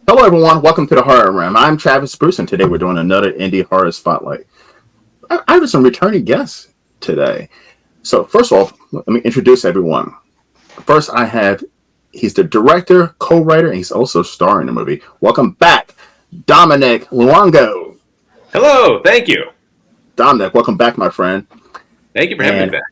Hello, everyone. Welcome to the Horror Room. I'm Travis Bruce, and today we're doing another indie horror spotlight. I have some returning guests today. So, first of all, let me introduce everyone. First, he's the director, co-writer, and he's also starring in the movie. Welcome back, Dominic Luongo. Hello, thank you. Dominic, welcome back, my friend. Thank you for having me back.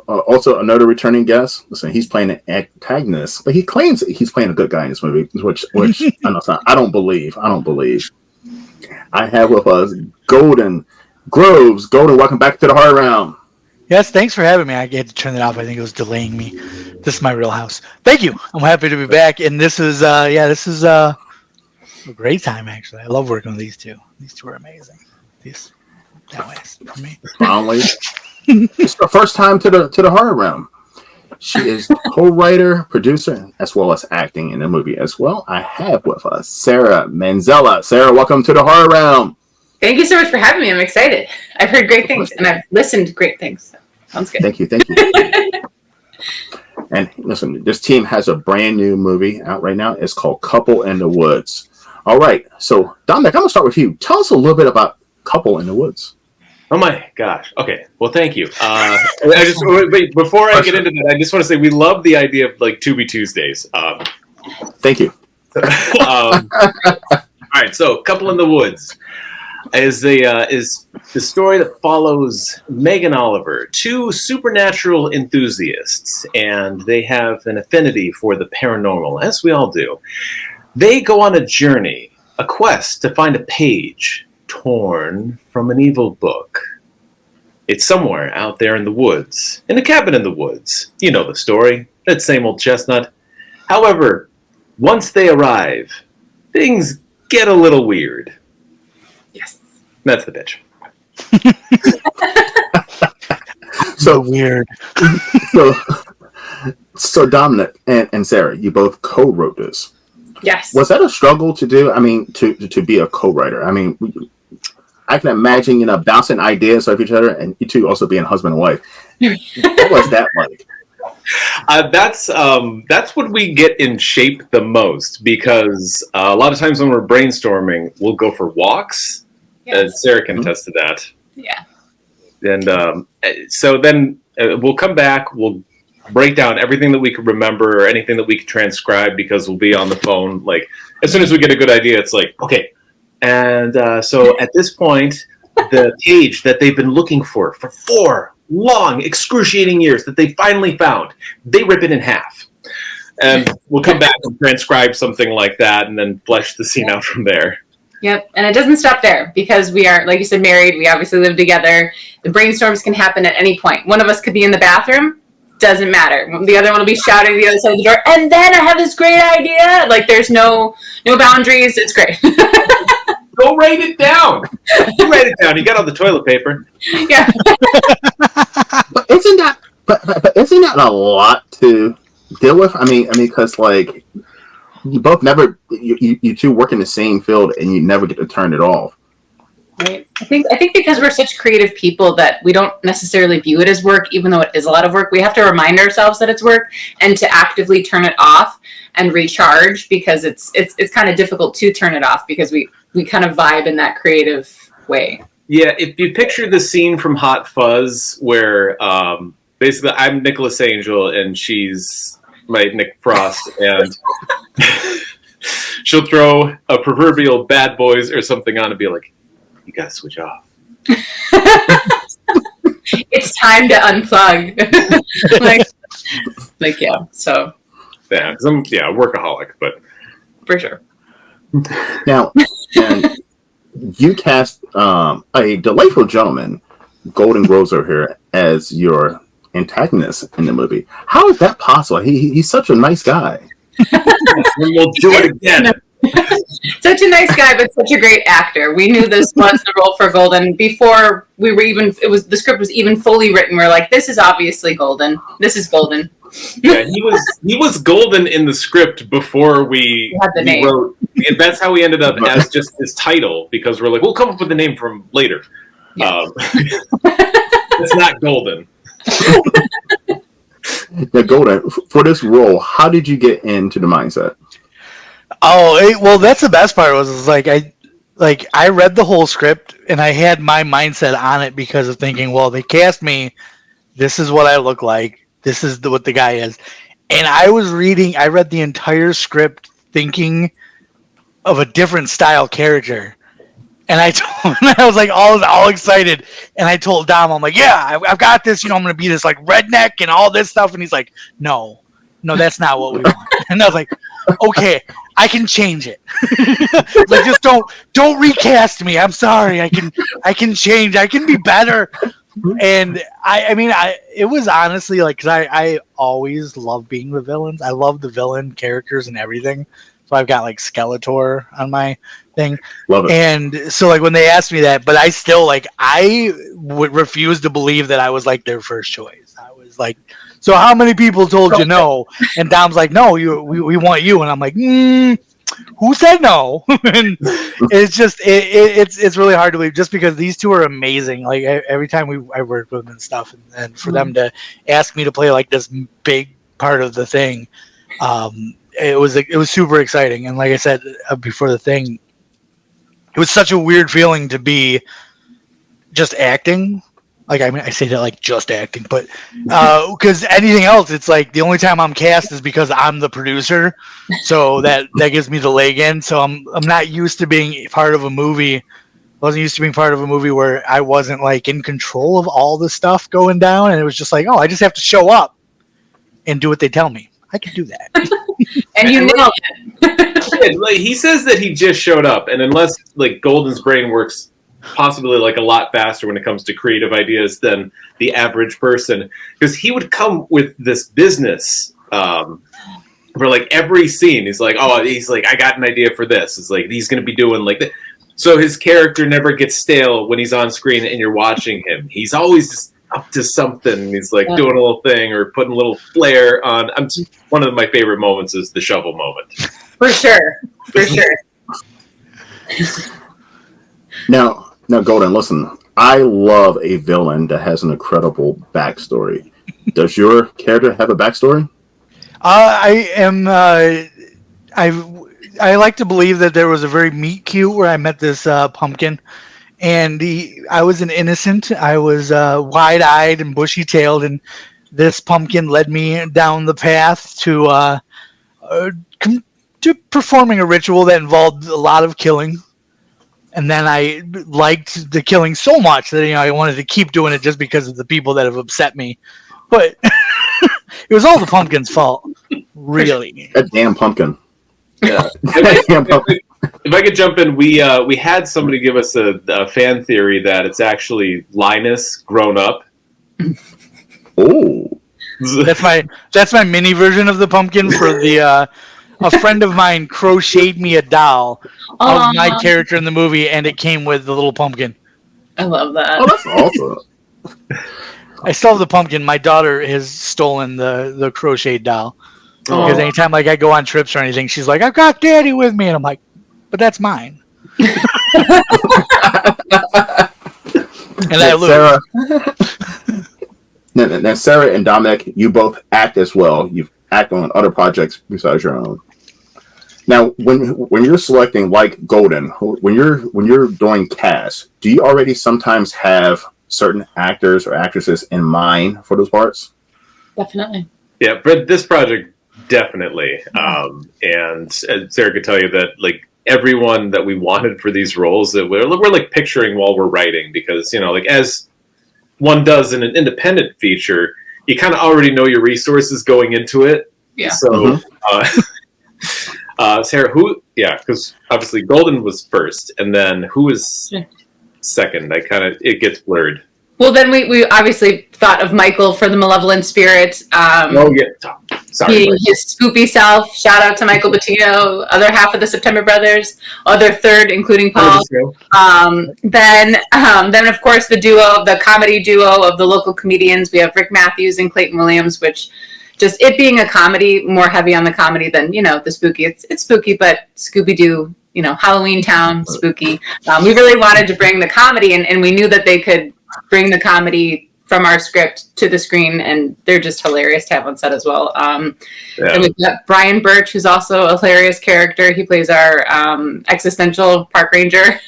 Also, another returning guest. Listen, he's playing an antagonist, but he claims he's playing a good guy in this movie, which I don't believe. I have with us Golden Groves. Golden, welcome back to the Horror Round. Yes, thanks for having me. I had to turn it off. I think it was delaying me. This is my real house. Thank you. I'm happy to be back, and this is a great time actually. I love working with these two. These two are amazing. That way for me. Finally, it's her first time to the Horror Round. She is co-writer, producer, as well as acting in the movie as well. I have with us Sarah Manzella. Sarah, welcome to the Horror Round. Thank you so much for having me. I'm excited. I've heard great things, and I've listened to great things. Sounds good. Thank you. And listen, this team has a brand new movie out right now. It's called Couple in the Woods. All right, so Dominic, I'm going to start with you. Tell us a little bit about Couple in the Woods. Oh my gosh. Okay. Well, thank you. Before I get into that, I just want to say we love the idea of like Tubi Tuesdays. Thank you. All right. So, Couple in the Woods is the story that follows Meg and Oliver, two supernatural enthusiasts, and they have an affinity for the paranormal, as we all do. They go on a journey, a quest to find a page torn from an evil book. It's somewhere out there in the woods, in a cabin in the woods. You know the story, that same old chestnut. However, once they arrive, things get a little weird. Yes. That's the pitch. So weird. So Dominic and Sarah, you both co-wrote this. Yes. Was that a struggle to do? I mean, to be a co-writer. I mean, I can imagine, bouncing ideas off each other, and you two also being husband and wife. What was that like? That's what we get in shape the most, because a lot of times when we're brainstorming, we'll go for walks. Yes. Sarah can attest to that. Yeah. And so then we'll come back. We'll break down everything that we could remember, or anything that we could transcribe, because we'll be on the phone. Like, as soon as we get a good idea, it's like, okay. And so at this point, the page that they've been looking for 4 long, excruciating years that they finally found, they rip it in half. And we'll come back and transcribe something like that, and then flesh the scene out from there. Yep. And it doesn't stop there, because we are, like you said, married. We obviously live together. The brainstorms can happen at any point. One of us could be in the bathroom. Doesn't matter. The other one will be shouting at the other side of the door. And then I have this great idea. Like, there's no boundaries. It's great. Go write it down. You write it down. You got all the toilet paper. Yeah. But isn't that a lot to deal with? I mean, because like you both never, you two work in the same field, and you never get to turn it off. Right. I think because we're such creative people that we don't necessarily view it as work, even though it is a lot of work. We have to remind ourselves that it's work, and to actively turn it off and recharge, because it's kind of difficult to turn it off, because we kind of vibe in that creative way. Yeah, if you picture the scene from Hot Fuzz where basically I'm Nicholas Angel and she's my Nick Frost, and she'll throw a proverbial Bad Boys or something on and be like, you gotta switch off. It's time to unplug. like yeah. So Yeah, because I'm a workaholic, but for sure. Now, and you cast a delightful gentleman, Golden Groves over here, as your antagonist in the movie. How is that possible? He's such a nice guy. We'll do it again. Such a nice guy, but such a great actor. We knew this was the role for Golden before we were even. The script was even fully written. We're like, this is obviously Golden. This is Golden. Yeah, he was Golden in the script before we had the name. Wrote. That's how we ended up as just his title, because we're like, we'll come up with the name from later. Yeah. It's not Golden. Now, Golden, for this role, how did you get into the mindset? Well, that's the best part was like I read the whole script and I had my mindset on it because of thinking, well, they cast me. This is what I look like. This is what the guy is. And I read the entire script thinking of a different style character. And I was like all excited. And I told Dom, I'm like, yeah, I've got this. I'm going to be this like redneck and all this stuff. And he's like, no, that's not what we want. And I was like, okay, I can change it. Like, just don't recast me. I'm sorry. I can change. I can be better. And I mean, it was honestly like, cause I always love being the villains. I love the villain characters and everything. So I've got like Skeletor on my thing. Love it. And so like when they asked me that, but I still like, I would refuse to believe that I was like their first choice. I was like, so how many people told you no? And Dom's like, no, we want you. And I'm like, who said no? And it's just it's really hard to believe just because these two are amazing. Like every time I work with them and stuff, and for them to ask me to play like this big part of the thing, it was super exciting. And like I said before the thing, it was such a weird feeling to be just acting. Like, I mean, I say that like just acting, but because anything else, it's like the only time I'm cast is because I'm the producer, so that gives me the leg in. So I'm not used to being part of a movie. I wasn't used to being part of a movie where I wasn't like in control of all the stuff going down, and it was just like, oh, I just have to show up and do what they tell me. I can do that. And you nailed it. Like, he says that he just showed up, and unless like Golden's brain works possibly like a lot faster when it comes to creative ideas than the average person, because he would come with this business for like every scene. He's like, I got an idea for this. It's like he's going to be doing like that. So his character never gets stale when he's on screen and you're watching him. He's always just up to something. He's like doing a little thing or putting a little flair on. One of my favorite moments is the shovel moment. For sure. Now, Golden, listen, I love a villain that has an incredible backstory. Does your character have a backstory? I like to believe that there was a very meet cute where I met this pumpkin, and I was an innocent. I was wide-eyed and bushy-tailed, and this pumpkin led me down the path to performing a ritual that involved a lot of killing. And then I liked the killing so much that I wanted to keep doing it just because of the people that have upset me. But it was all the pumpkin's fault, really. That damn pumpkin. Yeah. If I could jump in, we had somebody give us a fan theory that it's actually Linus grown up. Oh, that's my mini version of the pumpkin for the. A friend of mine crocheted me a doll of my character in the movie, and it came with the little pumpkin. I love that. Oh, that's awesome. I still have the pumpkin. My daughter has stolen the crocheted doll. Because anytime like I go on trips or anything, she's like, I've got Daddy with me. And I'm like, but that's mine. And I lose. Now, Sarah and Dominic, you both act as well. You act on other projects besides your own. Now, when you're selecting like Golden, when you're doing cast, do you already sometimes have certain actors or actresses in mind for those parts? Definitely. Yeah, but this project definitely. And Sarah could tell you that like everyone that we wanted for these roles that we're like picturing while we're writing, because like as one does in an independent feature, you kind of already know your resources going into it. Yeah. So, Sarah, because obviously Golden was first, and then who was second? It gets blurred. Well, then we obviously thought of Michael for the malevolent spirit. Sorry, being his spoopy self. Shout out to Michael Bettino, other half of the September Brothers, other third, including Paul. Then of course the comedy duo of the local comedians. We have Rick Matthews and Clayton Williams, which just it being a comedy, more heavy on the comedy than the spooky. It's spooky, but Scooby Doo, Halloween Town spooky. We really wanted to bring the comedy, and we knew that they could bring the comedy from our script to the screen, and they're just hilarious to have on set as well. And we've got Brian Birch, who's also a hilarious character. He plays our existential park ranger.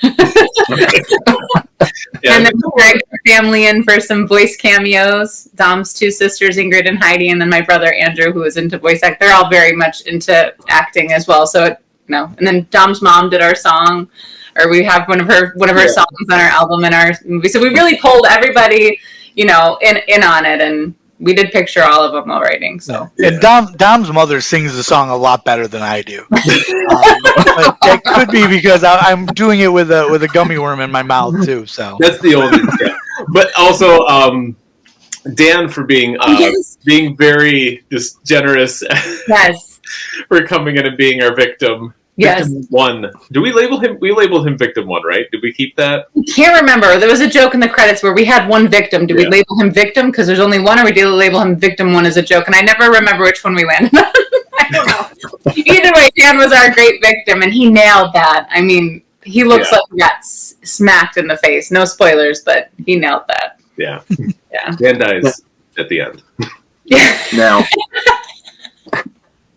And then we dragged our family in for some voice cameos. Dom's two sisters, Ingrid and Heidi, and then my brother Andrew, who is into voice act. They're all very much into acting as well. So, and then Dom's mom did our song, or we have one of her songs on our album in our movie. So we really pulled everybody, in on it, and we did picture all of them while writing. So and Dom's mother sings the song a lot better than I do. That could be because I'm doing it with a gummy worm in my mouth too. So that's the only. Yeah. But also, Dan for being being very just generous. Yes. For coming in and being our victim. Yes. Victim 1. Do we label him? We labeled him victim 1, right? Did we keep that? I can't remember. There was a joke in the credits where we had one victim. Do we label him victim because there's only one, or we do label him victim 1 as a joke? And I never remember which one we landed on. I don't know. Either way, Dan was our great victim, and he nailed that. I mean, he looks like he got smacked in the face. No spoilers, but he nailed that. Yeah. Yeah. Dan dies at the end. Yeah.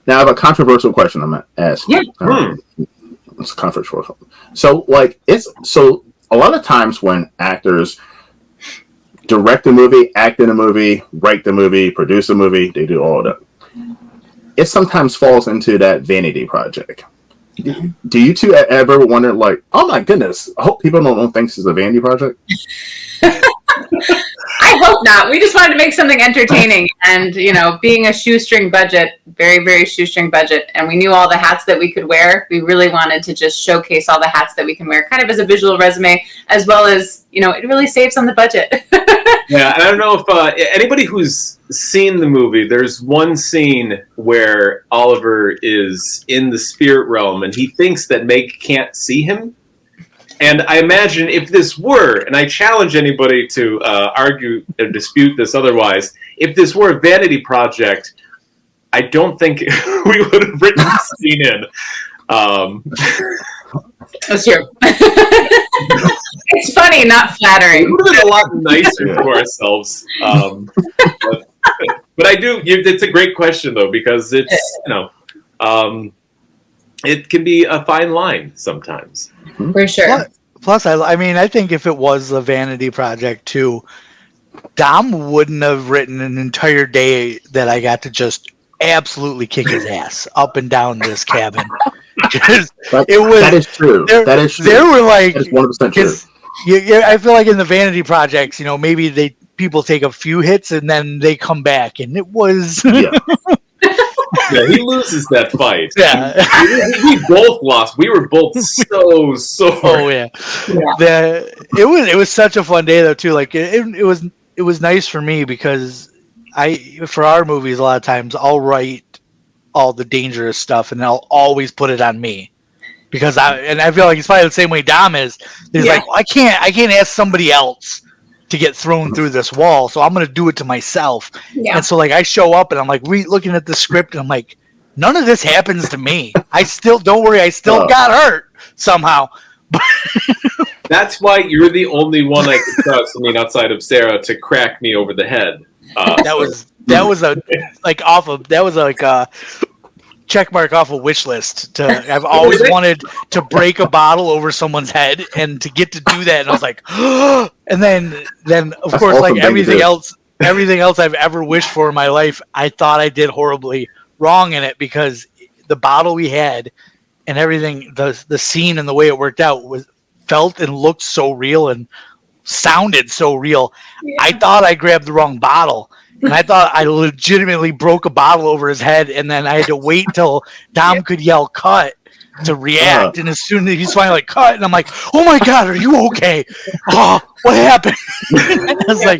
Now I have a controversial question I'm going to ask. Yeah. It's controversial. So, a lot of times when actors direct a movie, act in a movie, write the movie, produce a movie, they do all of that. It sometimes falls into that vanity project. Do you two ever wonder, like, oh my goodness, I hope people don't think this is a vanity project? I hope not. We just wanted to make something entertaining, and being a shoestring budget, very, very shoestring budget, and we knew all the hats that we could wear. We really wanted to just showcase all the hats that we can wear, kind of as a visual resume, as well as it really saves on the budget. Yeah, and I don't know if anybody who's seen the movie, there's one scene where Oliver is in the spirit realm, and he thinks that Meg can't see him. And I imagine if this were, and I challenge anybody to argue or dispute this otherwise, if this were a vanity project, I don't think we would have written this scene in. That's true. It's funny, not flattering. We would have been a lot nicer to ourselves. But I do. It's a great question though, because it's it can be a fine line sometimes. For sure. Plus, I think if it was a vanity project too, Dom wouldn't have written an entire day that I got to just absolutely kick his ass up and down this cabin. That is true. That is true. There were like 100% true. I feel like in the vanity projects, maybe people take a few hits and then they come back, and it was. Yeah, he loses that fight. Yeah, we both lost. We were both so sore. Oh yeah. It was such a fun day though too. Like it was nice for me because for our movies a lot of times I'll write all the dangerous stuff and I'll always put it on me because I feel like it's probably the same way Dom is. He's like, well, I can't ask somebody else to get thrown through this wall, so I'm gonna do it to myself. Yeah. And so like I show up and I'm like looking at the script and I'm like, none of this happens to me. Don't worry, I still got hurt somehow. That's why you're the only one I could trust. I mean, outside of Sarah, to crack me over the head. That was a check mark off a wish list. I've always wanted to break a bottle over someone's head, and to get to do that, and I was like, and then of course, like everything else I've ever wished for in my life, I thought I did horribly wrong in it because the bottle we had and everything, the scene and the way it worked out felt and looked so real and sounded so real. Yeah. I thought I grabbed the wrong bottle. And I thought I legitimately broke a bottle over his head, and then I had to wait till Dom could yell "cut" to react. And as soon as he's finally like "cut," and I'm like, "Oh my god, are you okay? Oh, what happened?" I was like,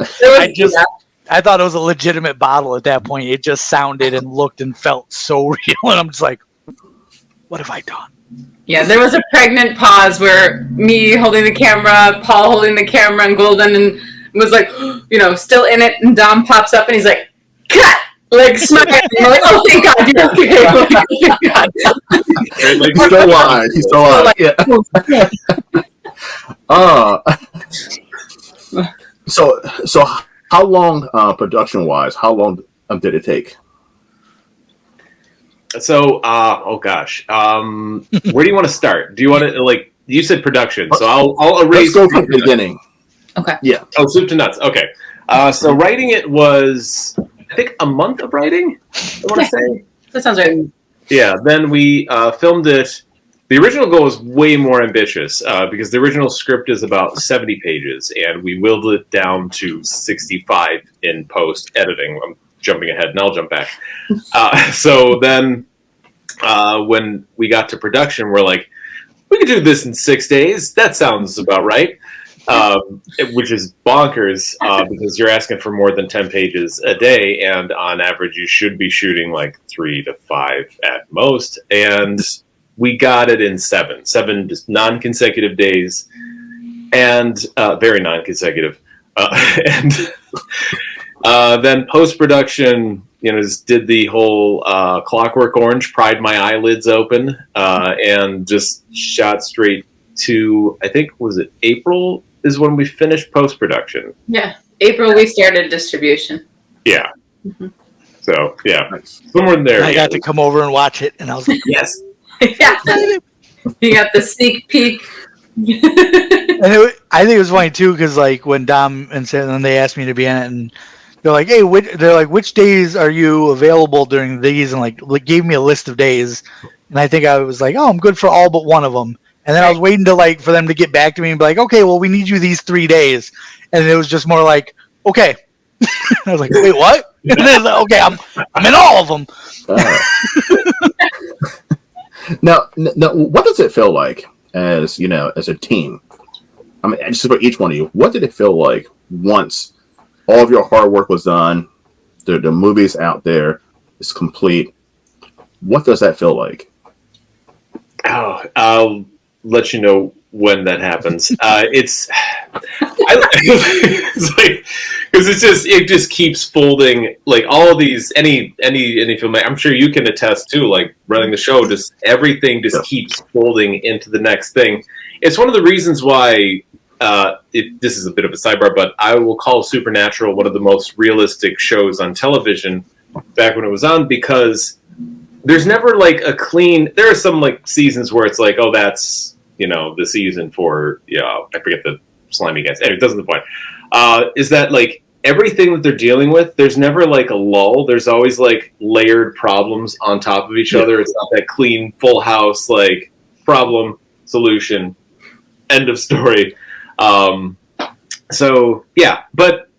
I thought it was a legitimate bottle at that point. It just sounded and looked and felt so real, and I'm just like, "What have I done?" Yeah, there was a pregnant pause where me holding the camera, Paul holding the camera, and Golden and was like, still in it, and Dom pops up and he's like, cut! Like, smiling. We're like, oh, thank God, you're okay. Like, thank God. He's still alive. He's still alive. Yeah. So How long, production wise? How long did it take? So, oh gosh, where do you want to start? Do you want to like you said production? So I'll erase. Let's go from the beginning. Okay. Yeah. Oh, soup to nuts. Okay. So writing it was, I think, a month of writing. I want to say. That sounds right. Yeah. Then we filmed it. The original goal was way more ambitious because the original script is about 70 pages, and we whittled it down to 65 in post editing. I'm jumping ahead, and I'll jump back. So then, when we got to production, we're like, we could do this in 6 days. That sounds about right. Which is bonkers because you're asking for more than 10 pages a day, and on average, you should be shooting like 3 to 5 at most. And we got it in seven just non-consecutive days, and very non-consecutive. And then post-production, just did the whole Clockwork Orange, pried my eyelids open, and just shot straight to, I think, was it April is when we finished post-production. Yeah. April, we started distribution. Yeah. Mm-hmm. So, yeah. Nice. Somewhere in there. I got to come over and watch it, and I was like, Yes. Yeah. You got the sneak peek. and I think it was funny too because like when Dom and then they asked me to be in it, and they're like, "Hey, which days are you available during these?" And like gave me a list of days, and I think I was like, "Oh, I'm good for all but one of them." And then I was waiting to for them to get back to me and be like, "Okay, well, we need you these 3 days," and it was just more like, "Okay." I was like, "Wait, what?" And then like, okay, I'm in all of them. Now, what does it feel like as as a team? I mean, just for each one of you, what did it feel like once all of your hard work was done, the movie's out there, it's complete? What does that feel like? Oh, I'll let you know when that happens. It's like because it just keeps folding. Like all of these, any film, I'm sure you can attest too. Like running the show, just everything just keeps folding into the next thing. It's one of the reasons why. This is a bit of a sidebar, but I will call Supernatural one of the most realistic shows on television back when it was on, because there's never like a clean. There are some like seasons where it's like, oh, that's the season for I forget the slimy guys. Anyway, it doesn't the point. Is that like everything that they're dealing with? There's never like a lull. There's always like layered problems on top of each other. It's not that clean Full House like problem solution end of story. So yeah, but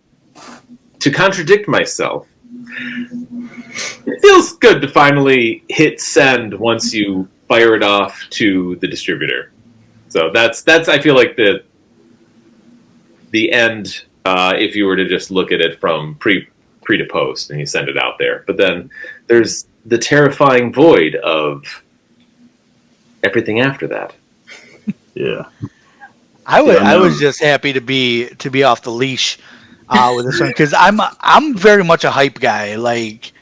to contradict myself, it feels good to finally hit send once you fire it off to the distributor. So that's I feel like the end, if you were to just look at it from pre to post and you send it out there. But then there's the terrifying void of everything after that. Yeah. I was just happy to be off the leash with this one, because I'm very much a hype guy. Like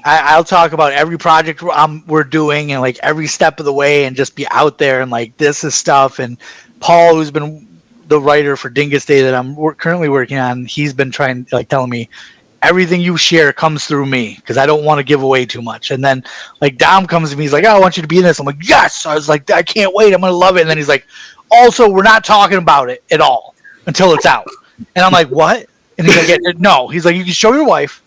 I'll talk about every project we're doing and like every step of the way, and just be out there and like this is stuff. And Paul, who's been the writer for Dingus Day that I'm currently working on, he's been telling me everything you share comes through me because I don't want to give away too much. And then like Dom comes to me, he's like, "Oh, I want you to be in this." I'm like, "Yes!" I was like, "I can't wait. I'm gonna love it." And then he's like, "Also, we're not talking about it at all until it's out." And I'm like, "What?" And he's like, "No." He's like, "You can show your wife,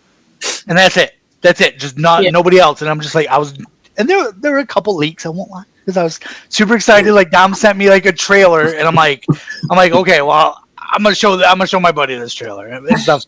and that's it. That's it. Just nobody else." And I'm just like, and there were a couple leaks. I won't lie, because I was super excited. Like Dom sent me like a trailer, and I'm like, okay, well, I'm gonna show my buddy this trailer and stuff.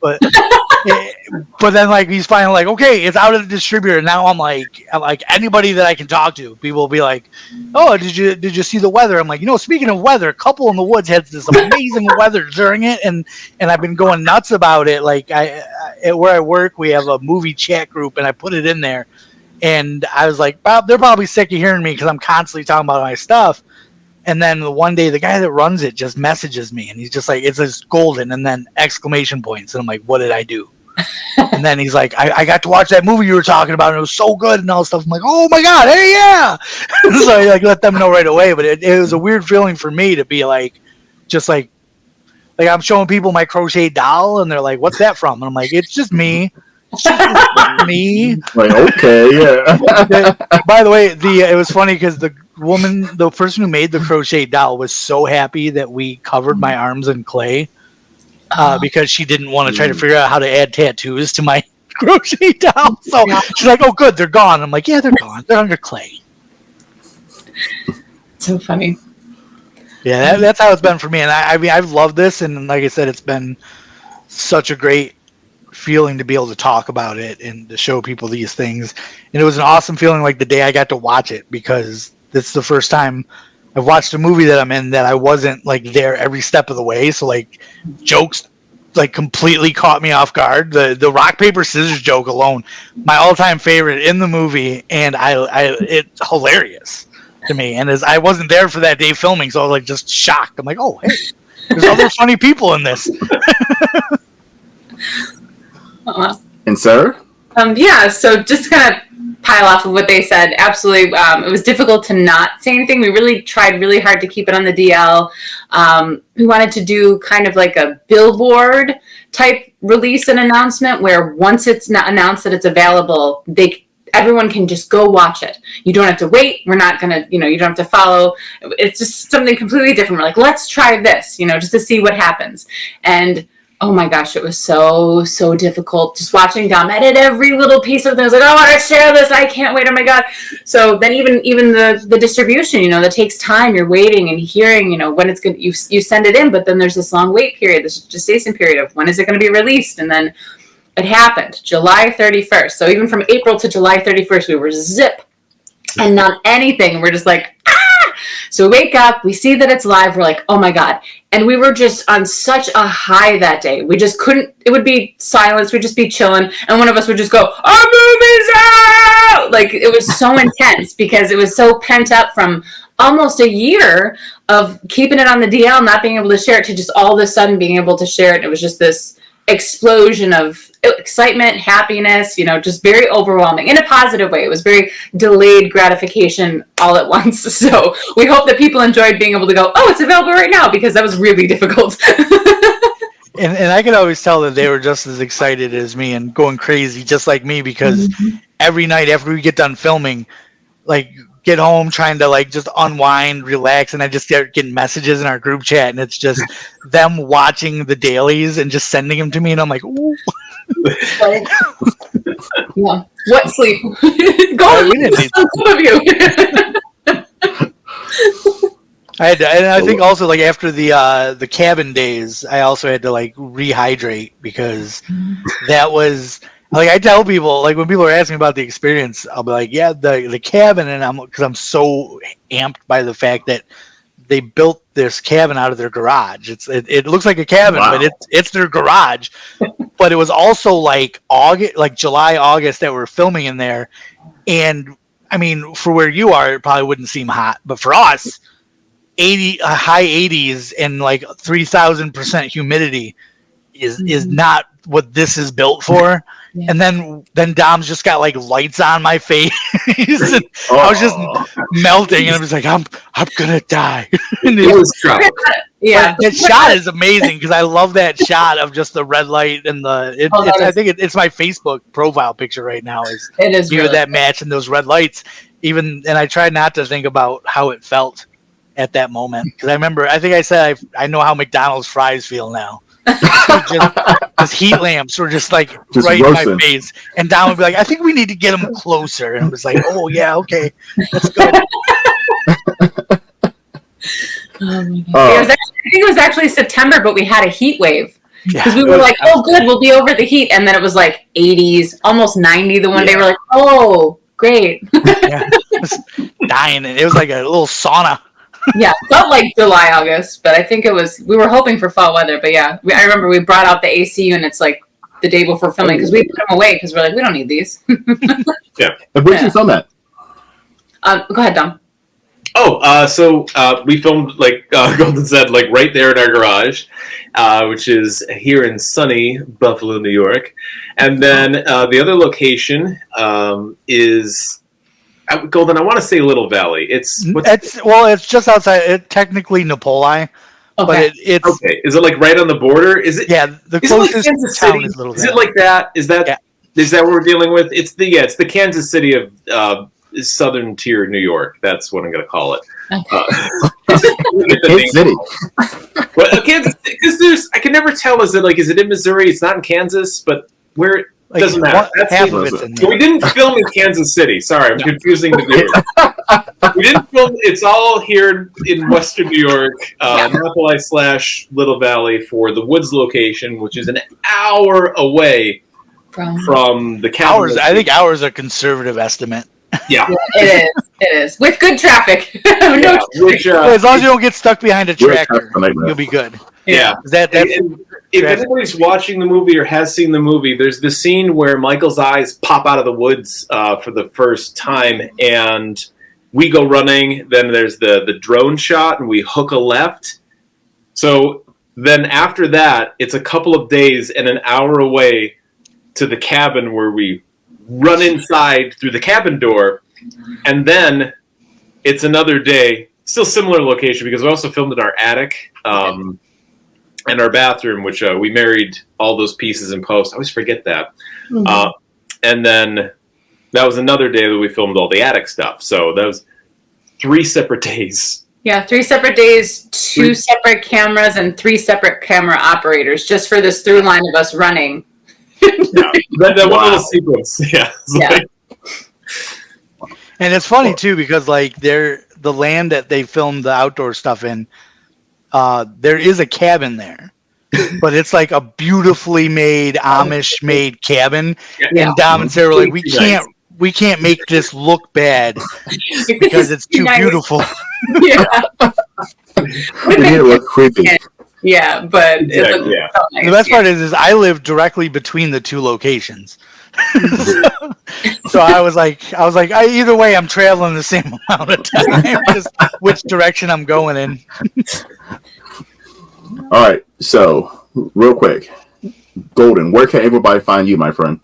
But then like he's finally like, okay, it's out of the distributor. Now I'm like anybody that I can talk to, people will be like, "Oh, did you see the weather?" I'm like, speaking of weather, Couple in the Woods had this amazing weather during it, and I've been going nuts about it. Like where I work, we have a movie chat group, and I put it in there, and I was like, "Bob, they're probably sick of hearing me because I'm constantly talking about my stuff." And then one day, the guy that runs it just messages me, and he's just like, "It's just golden," and then exclamation points. And I'm like, "What did I do?" And then he's like, I got to watch that movie you were talking about, and it was so good and all this stuff. I'm like, "Oh my God, hey, yeah." So I like let them know right away. But it was a weird feeling for me to be like, just like Like I'm showing people my crochet doll, and they're like, "What's that from?" And I'm like, "It's just me." It's just me. Like, okay, yeah. By the way, it was funny because the person who made the crochet doll was so happy that we covered my arms in clay because she didn't want to try to figure out how to add tattoos to my crochet doll. So she's like, "Oh, good, they're gone." I'm like, "Yeah, they're gone. They're under clay." So funny. Yeah, that's how it's been for me. And I mean, I've loved this, and like I said, it's been such a great feeling to be able to talk about it and to show people these things. And it was an awesome feeling like the day I got to watch it, because this is the first time I've watched a movie that I'm in that I wasn't like there every step of the way. So like jokes like completely caught me off guard. The rock paper scissors joke alone, my all-time favorite in the movie, and it's hilarious to me. And as I wasn't there for that day filming, so I was like just shocked. I'm like, "Oh, hey, there's other funny people in this." And Sarah? Yeah, so just to kind of pile off of what they said, absolutely, it was difficult to not say anything. We really tried really hard to keep it on the DL. We wanted to do kind of like a billboard type release and announcement where once it's not announced that it's available, everyone can just go watch it. You don't have to wait. We're not going to, you don't have to follow. It's just something completely different. We're like, let's try this, just to see what happens. And oh my gosh, it was so difficult just watching Dom edit every little piece of things. Like, I want to share this. I can't wait. Oh my God. So then even the distribution, that takes time. You're waiting and hearing, when it's good. You send it in, but then there's this long wait period, this gestation period of when is it going to be released? And then it happened July 31st. So even from April to July 31st, we were zip and not anything. We're just like, ah! So we wake up, we see that it's live. We're like, oh my God. And we were just on such a high that day. We just couldn't, it would be silence. We'd just be chilling. And one of us would just go, our movie's out! Like, it was so intense because it was so pent up from almost a year of keeping it on the DL, not being able to share it, to just all of a sudden being able to share it. It was just this explosion of excitement, happiness, just very overwhelming in a positive way. It was very delayed gratification all at once. So we hope that people enjoyed being able to go, oh, it's available right now, because that was really difficult. And I could always tell that they were just as excited as me and going crazy just like me, because every night after we get done filming, like get home trying to like just unwind, relax, and I just start getting messages in our group chat, and it's just them watching the dailies and just sending them to me, and I'm like, ooh. Yeah. What sleep? Go. We didn't need Some of you. I think also like after the cabin days, I also had to like rehydrate, because that was like, I tell people, like when people are asking about the experience, I'll be like, yeah, the cabin, and because I'm so amped by the fact that they built this cabin out of their garage. It looks like a cabin, Wow. but it's their garage. But it was also like July, August that we're filming in there, and I mean, for where you are, it probably wouldn't seem hot, but for us, high 80s and like 3,000% humidity is not what this is built for. Yeah. And then Dom's just got like lights on my face. And I was just melting, and I was like, I'm gonna die. It was trouble. Yeah, that shot is amazing, because I love that shot of just the red light and I think it's my Facebook profile picture right now. It is you really that match and those red lights. And I try not to think about how it felt at that moment, because I think I said I know how McDonald's fries feel now. Just heat lamps were just like just right roasting in my face, and Don would be like, I think we need to get them closer, and I was like, oh yeah, okay, that's good. I think it was actually September, but we had a heat wave, because we were like, oh good, we'll be over the heat, and then it was like 80s, almost 90 the one day. We're like, oh great. Yeah, it was dying, and it was like a little sauna. Yeah, felt like July, August, but I think we were hoping for fall weather. But yeah, I remember we brought out the AC units like the day before filming, because we put them away because we're like, we don't need these. Yeah. And where'd you film that? Go ahead, Dom. So we filmed, like Golden said, like right there in our garage, which is here in sunny Buffalo, New York. And then the other location is... Golden, I want to say Little Valley. It's just outside. Technically Napoli, but Okay. it's Okay, is it like right on the border? Is it? yeah. The Is it like closest Kansas town City? is Little Is it Valley. like that? Is that? Yeah. Is that what we're dealing with? It's the Kansas City of southern tier New York. That's what I'm going to call it. Kansas City. But Kansas, because I can never tell. Is it in Missouri? It's not in Kansas, but where Like, doesn't matter. That's half the- of it's in So there. we didn't film in Kansas City. Sorry, I'm confusing the viewers. We didn't film. It's all here in Western New York, Napoli / Little Valley for the Woods location, which is an hour away from the cabin. Hours. I think hours are a conservative estimate. Yeah. It is with good traffic. Yeah, which, As long as you don't get stuck behind a We're tractor, tough tonight, you'll be good. yeah. That's And if anybody's watching the movie or has seen the movie, there's the scene where Michael's eyes pop out of the woods for the first time, and we go running. Then there's the drone shot, and we hook a left. So then after that, it's a couple of days and an hour away to the cabin where we run inside through the cabin door, and then it's another day, still similar location because we also filmed in our attic and our bathroom, which we married all those pieces in post. I always forget that. Mhm. And then that was another day that we filmed all the attic stuff. So that was 3 separate days. Yeah, 3 separate days, 2 separate cameras, and 3 separate camera operators just for this through line of us running. That one little sequence. Yeah. Yeah. And it's funny too because like the land that they filmed the outdoor stuff in, there is a cabin there, but it's like a beautifully made Amish made cabin. Yeah. And Dom and Sarah were like, Nice. we can't make this look bad because it's too Nice. beautiful. Yeah. We need to look creepy. Yeah, but it Exactly, looks yeah. so nice. The best part is I live directly between the 2 locations. So I was like, either way, I'm traveling the same amount of time, just which direction I'm going in. All right. So, real quick, Golden, where can everybody find you, my friend?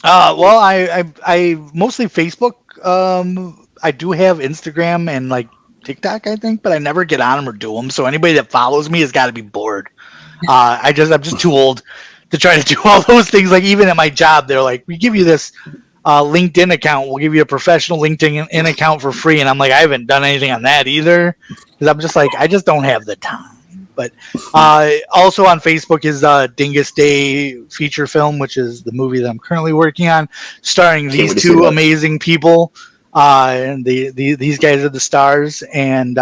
Well, I mostly Facebook. I do have Instagram and like TikTok, I think, but I never get on them or do them. So anybody that follows me has got to be bored. I'm just too old to try to do all those things. Like even at my job, they're like, we give you this LinkedIn account. We'll give you a professional LinkedIn account for free. And I'm like, I haven't done anything on that either. Because I'm just like, I just don't have the time. But also on Facebook is Dingus Day feature film, which is the movie that I'm currently working on, starring Can't these wait to see 2 that. amazing people. And these guys are the stars. And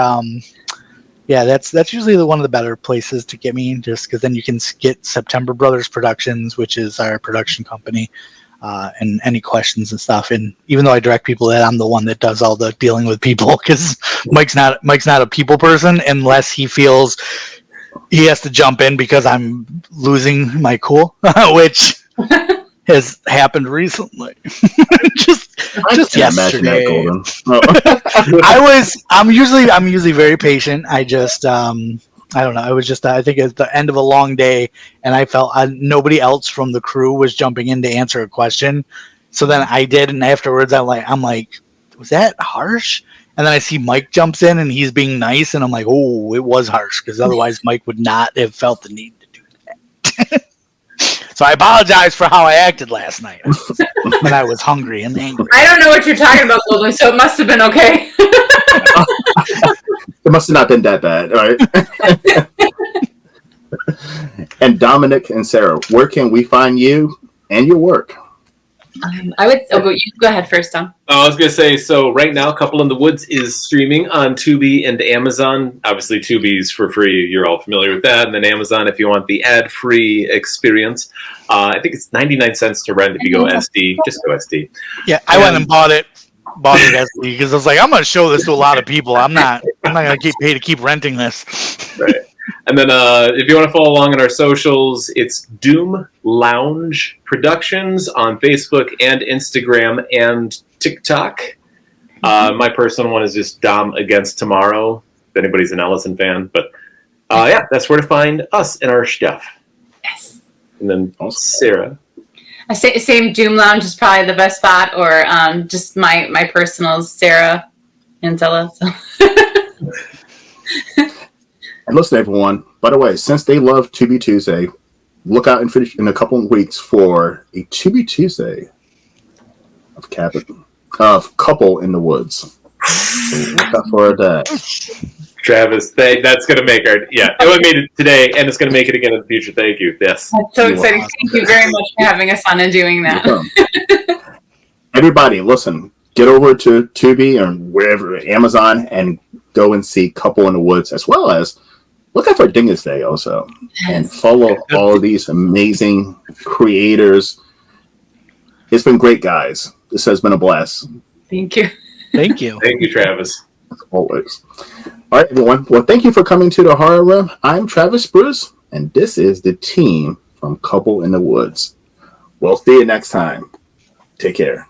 yeah, that's usually one of the better places to get me, just because then you can get September Brothers Productions, which is our production company, and any questions and stuff. And even though I direct people, that I'm the one that does all the dealing with people, because Mike's not a people person unless he feels he has to jump in because I'm losing my cool, which has happened recently. just Can't imagine that, yesterday. Golden. Oh. I'm usually very patient. I just I don't know. It was just I think it's the end of a long day, and I felt nobody else from the crew was jumping in to answer a question. So then I did, and afterwards I'm like, was that harsh? And then I see Mike jumps in, and he's being nice, and I'm like, oh, it was harsh, because otherwise Mike would not have felt the need to do that. So I apologize for how I acted last night when I was hungry and angry. I don't know what you're talking about, Golden, so it must have been okay. It must have not been that bad, right? And Dominic and Sarah, where can we find you and your work? I would. Oh, you go ahead first, Tom. I was going to say, so right now, Couple in the Woods is streaming on Tubi and Amazon. Obviously, Tubi's for free. You're all familiar with that. And then Amazon, if you want the ad-free experience. I think it's 99 cents to rent if you go SD. Just go SD. Yeah, I went and bought it SD because I was like, I'm going to show this to a lot of people. I'm not going to get paid to keep renting this. Right. And then if you want to follow along on our socials, it's Doom Lounge Productions on Facebook and Instagram and TikTok. My personal one is just Dom Against Tomorrow, if anybody's an Ellison fan. But yeah, that's where to find us and our stuff. Yes. And then Sarah. I say same Doom Lounge is probably the best spot, or just my personal Sarah Antella. So. And listen, everyone, by the way, since they love To Be Tuesday, look out in a couple of weeks for a To Be Tuesday of Couple in the Woods. So look out for that. Travis, that's going to make it made it today, and it's going to make it again in the future. Thank you. Yes. That's so exciting. Thank you very much for having us on and doing that. Everybody, listen, get over to Tubi or wherever, Amazon, and go and see Couple in the Woods, as well as look out for Dingus Day also. And follow all of these amazing creators. It's been great, guys. This has been a blast. Thank you. Thank you. Thank you, Travis. As always. All right, everyone. Well, thank you for coming to the Horror Room. I'm Travis Bruce, and this is the team from Couple in the Woods. We'll see you next time. Take care.